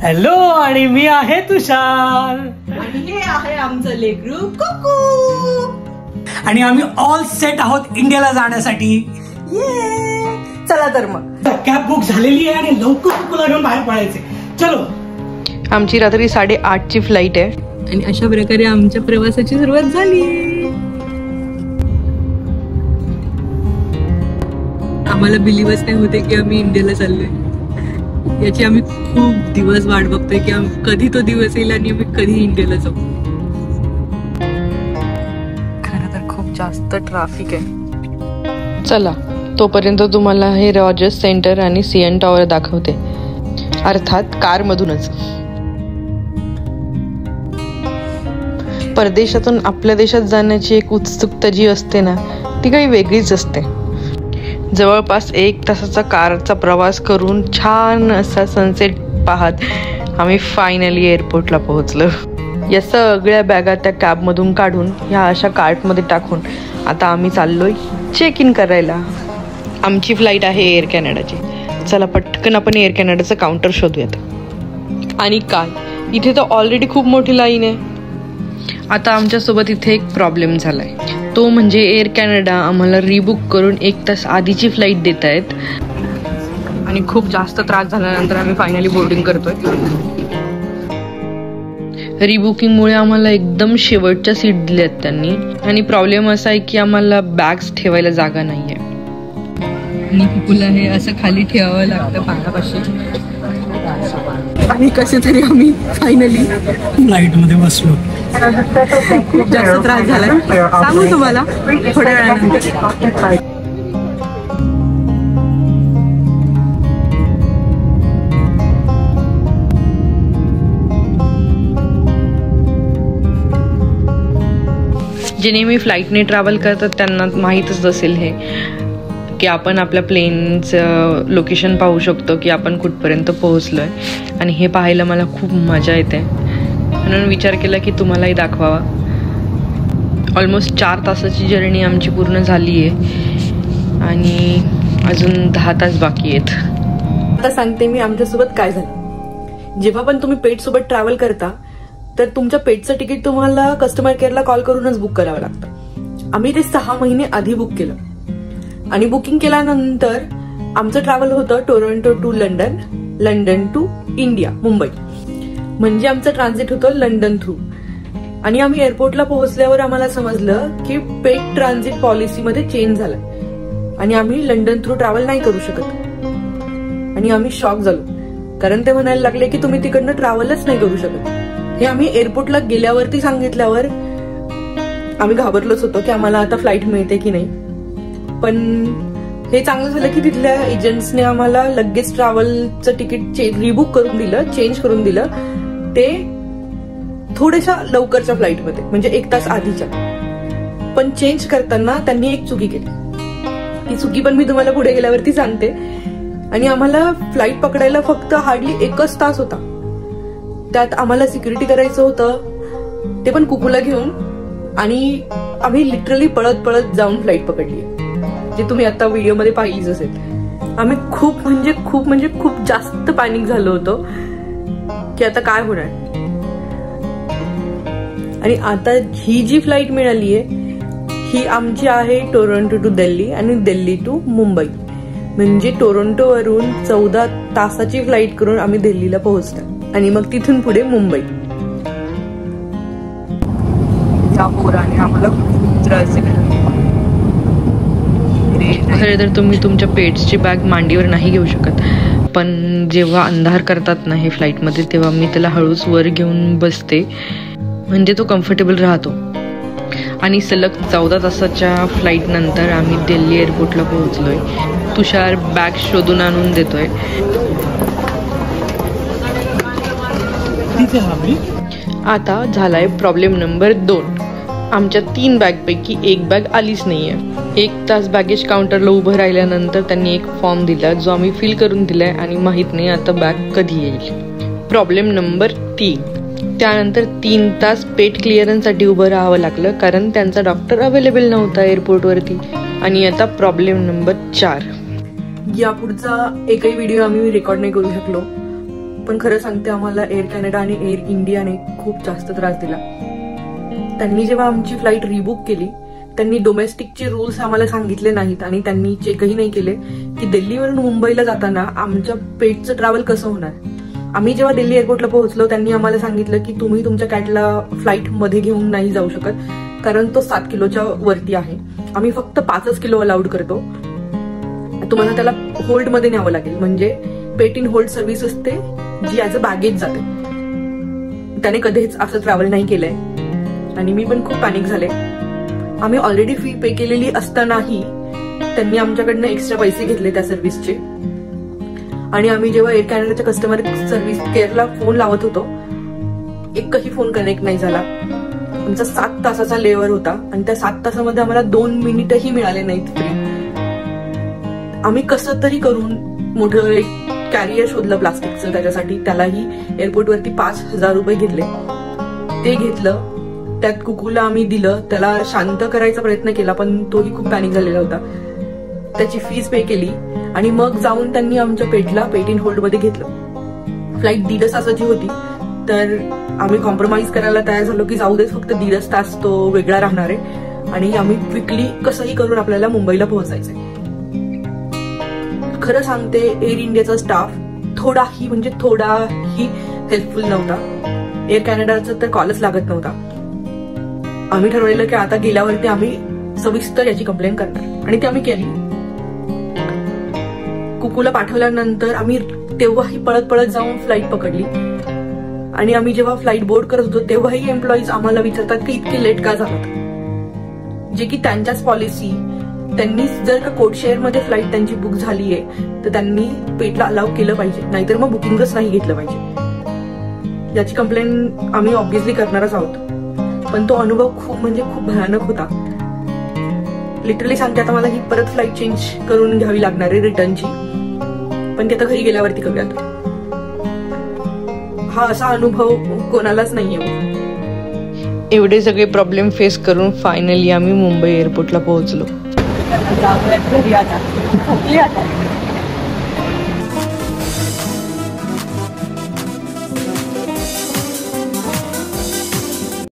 Hello, आणि मी आहे तुषार आणि हे आहे आमचं लेकरू कुकू. आणि आम्ही ऑल सेट आहोत इंडियाला जाण्यासाठी. चला तर मग कॅब बुक झालेली आहे आणि लवकर कुकूला घेऊन बाहेर पडायचे. चलो. आमची रात्री 8:30ची फ्लाईट आहे आणि अशा प्रकारे आमच्या प्रवासाची सुरुवात झाली. आम्हाला बिलीव्हच नाही होते की आम्ही इंडियाला चाललोय. याची आम्ही खूप दिवस वाट बघतोय की कधी तो दिवस येईल आणि आम्ही कधी इंडियाला जाऊ. खरं तर खूप जास्त ट्रॅफिक आहे. चला तोपर्यंत तुम्हाला हे रॉजर्स सेंटर आणि सीएन टॉवर दाखवते, अर्थात कार मधूनच. परदेशातून आपल्या देशात जाण्याची एक उत्सुकता जी असते ना, ती काही वेगळीच असते. जवळपास 1 तासाचा कारचा प्रवास करून छान असा सनसेट पाहत आम्ही फायनली एअरपोर्टला पोहोचलो. या सगळ्या बॅगा त्या कॅबमधून काढून ह्या अशा कार्टमध्ये टाकून आता आम्ही चाललोय चेक इन करायला. आमची फ्लाईट आहे एअर कॅनडाची. चला पटकन आपण एअर कॅनडाचं काउंटर शोधूयात. आणि काय, इथे तर ऑलरेडी खूप मोठी लाईन आहे. आता आमच्यासोबत इथे एक प्रॉब्लेम झालाय, तो म्हणजे एअर कॅनडा आम्हाला रिबुक करून 1 तास आधीची फ्लाईट देत आहेत. आणि खूप जास्त त्रास झाल्यानंतर आम्ही फायनली बोर्डिंग करतोय. रिबुकिंगमुळे आम्हाला एकदम शेवटच्या सीट दिल्यात त्यांनी. आणि प्रॉब्लेम असा आहे की आम्हाला बॅग्स ठेवायला जागा नाहीये आणि कुकूला हे असं खाली ठेवावं लागतं पाण्यापाशी. आणि कसे तरी आम्ही फायनली फ्लाईट मध्ये बसलो. खूप जास्त त्रास झालाय, सांगू तुम्हाला थोड्या वेळानंतर. जे नेहमी फ्लाईटने ट्रॅव्हल करतात त्यांना माहीतच असेल हे की आपण आपल्या प्लेनचं लोकेशन पाहू शकतो की आपण कुठपर्यंत पोहोचलोय. आणि हे पाहायला मला खूप मजा येते, म्हणून विचार केला की तुम्हालाही दाखवावा. ऑलमोस्ट 4 तासाची जर्नी आमची पूर्ण झाली आहे आणि अजून 10 तास बाकी आहेत. आता सांगते मी आमच्यासोबत काय झालं. जेव्हा पण तुम्ही पेट सोबत ट्रॅव्हल करता तर तुमच्या पेटचं तिकीट तुम्हाला कस्टमर केअरला कॉल करूनच बुक करावं लागतं. आम्ही ते 6 महिने आधी बुक केलं आणि बुकिंग केल्यानंतर आमचं ट्रॅव्हल होतं Toronto to London, London to India Mumbai. म्हणजे आमचं ट्रान्झिट होतं लंडन थ्रू. आणि आम्ही एअरपोर्टला पोहोचल्यावर आम्हाला समजलं की पेट ट्रान्झिट पॉलिसीमध्ये चेंज झालं आणि आम्ही लंडन थ्रू ट्रॅव्हल नाही करू शकत. आणि आम्ही शॉक झालो, कारण ते म्हणायला लागले की तुम्ही तिकडनं ट्रॅव्हलच नाही करू शकत. हे आम्ही एअरपोर्टला गेल्यावरती सांगितल्यावर आम्ही घाबरलोच होतो की आम्हाला आता फ्लाईट मिळते की नाही. पण हे चांगलं झालं की तिथल्या एजंट्सने आम्हाला लगेच ट्रॅव्हलचं तिकीट रिबुक करून दिलं, चेंज करून दिलं. ते थोड्याशा लवकरच्या फ्लाईटमध्ये, म्हणजे 1 तास आधीच्या. पण चेंज करताना त्यांनी एक चुकी केली. ती चुकी पण मी तुम्हाला पुढे गेल्यावरती सांगते. आणि आम्हाला फ्लाईट पकडायला फक्त हार्डली 1च तास होता. त्यात आम्हाला सिक्युरिटी करायचं होतं, ते पण कुकूला घेऊन. आणि आम्ही लिटरली पळत पळत जाऊन फ्लाईट पकडली, जे तुम्ही आता व्हिडिओमध्ये पाहिलीच असेल. आम्ही खूप जास्त पॅनिक झालो होतो की आता काय होणार. आणि आता ही जी फ्लाईट मिळाली आहे ही आमची आहे टोरंटो टू दिल्ली आणि दिल्ली टू मुंबई. म्हणजे टोरंटोवरून 14 तासाची फ्लाईट करून आम्ही दिल्लीला पोहोचतो आणि मग तिथून पुढे मुंबई. या पोराने आम्हाला खूप त्रास दिला. खरं तर तुम्ही तुमच्या पेट्सची बॅग मांडीवर नाही घेऊ शकत, पण जेव्हा अंधार करतात ना हे फ्लाईटमध्ये, तेव्हा मी त्याला हळूच वर घेऊन बसते, म्हणजे तो कम्फर्टेबल राहतो. आणि सलग 14 तासाच्या फ्लाईट नंतर आम्ही दिल्ली एअरपोर्टला पोहोचलोय. तुषार बॅग शोधून आणून देतोय. आता झालाय प्रॉब्लेम नंबर 2. आमच्या 3 बॅगपैकी 1 बॅग आलीच नाहीये. 1 तास बॅगेज काउंटरला उभं राहिल्यानंतर त्यांनी एक फॉर्म दिला, जो आम्ही फिल करून दिलाय आणि माहित नाही आता बॅग कधी येईल. Problem number 3. त्यानंतर 3 तास पेट क्लिअरन्ससाठी उभं राहावं लागलं, कारण त्यांचा डॉक्टर अवेलेबल नव्हता एअरपोर्टवरती. आणि आता प्रॉब्लेम नंबर 4. यापुढचा एकही व्हिडिओ आम्ही रेकॉर्ड नाही करू शकलो, पण खरं सांगते आम्हाला एअर कॅनडा आणि एअर इंडियाने खूप जास्त त्रास दिला. त्यांनी जेव्हा आमची फ्लाईट रिबुक केली त्यांनी डोमेस्टिकचे रूल्स आम्हाला सांगितले नाहीत आणि त्यांनी चेकही नाही केले की दिल्लीवरून मुंबईला जाताना आमच्या पेटचं ट्रॅव्हल कसं होणार. आम्ही जेव्हा दिल्ली एअरपोर्टला पोहोचलो त्यांनी आम्हाला सांगितलं की तुम्ही तुमच्या कॅटला फ्लाईटमध्ये घेऊन नाही जाऊ शकत कारण तो 7 किलोच्या वरती आहे. आम्ही फक्त 5 किलो अलाउड करतो. तुम्हाला त्याला होल्डमध्ये न्यावं लागेल, म्हणजे पेट इन होल्ड सर्व्हिस असते जी ऍज अ बॅगेज जाते. त्याने कधीच असं ट्रॅव्हल नाही केलंय आणि मी पण खूप पॅनिक झाले. आम्ही ऑलरेडी फी पे केलेली असतानाही त्यांनी आमच्याकडनं एक्स्ट्रा पैसे घेतले त्या सर्व्हिसचे. आणि आम्ही जेव्हा एअर कॅनडाच्या कस्टमर सर्व्हिस केअरला फोन लावत होतो एकही फोन कनेक्ट नाही झाला. आमचा 7 तासाचा लेवर होता आणि त्या 7 तासामध्ये आम्हाला 2 मिनिटही मिळाले नाहीत फ्री. आम्ही कसं तरी करून मोठं एक कॅरियर शोधलं प्लास्टिकचं त्याच्यासाठी. त्यालाही एअरपोर्टवरती 5,000 रुपये घेतले. ते घेतलं, त्यात कुकूला आम्ही दिलं, त्याला शांत करायचा प्रयत्न केला पण तोही खूप पॅनिक झालेला होता. त्याची फीस पे केली आणि मग जाऊन त्यांनी आमच्या पेटला पेट इन होल्ड मध्ये घेतलं. फ्लाईट 1.5 तासाची होती तर आम्ही कॉम्प्रोमाइज करायला तयार झालो की जाऊ देत, फक्त 1.5 तास तो वेगळा राहणार आहे आणि आम्ही क्विकली कसंही करून आपल्याला मुंबईला पोहोचायचंय. खरं सांगते एअर इंडियाचा स्टाफ थोडाही हेल्पफुल नव्हता. एअर कॅनडाचा तर कॉलच लागत नव्हता. आम्ही ठरवलेलं की आता गेल्यावरती आम्ही सविस्तर याची कंप्लेंट करणार आणि ती आम्ही केली. कुकूला पाठवल्यानंतर आम्ही तेव्हाही पळत जाऊन फ्लाईट पकडली आणि आम्ही जेव्हा फ्लाईट बोर्ड करत होतो तेव्हाही एम्प्लॉईज आम्हाला विचारतात की इतके लेट का झालात, जे की त्यांच्याच पॉलिसी. त्यांनी जर का कोड शेअर मध्ये फ्लाईट त्यांची बुक झाली आहे तर त्यांनी पेटला अलाउ केलं पाहिजे, नाहीतर मग बुकिंगच नाही घेतलं पाहिजे. याची कंप्लेंट आम्ही ऑब्व्हियसली करणारच आहोत. पण तो अनुभव खूप भयानक होता. लिटरली सांगते आता मला ही परत फ्लाईट चेंज करून घ्यावी लागणार आहे रिटर्नची, पण ते आता घरी गेल्यावरती करूयात. हा असा अनुभव कोणालाच नाहीये. एवढे सगळे प्रॉब्लेम फेस करून फायनली आम्ही मुंबई एअरपोर्टला पोहोचलो. घरी आता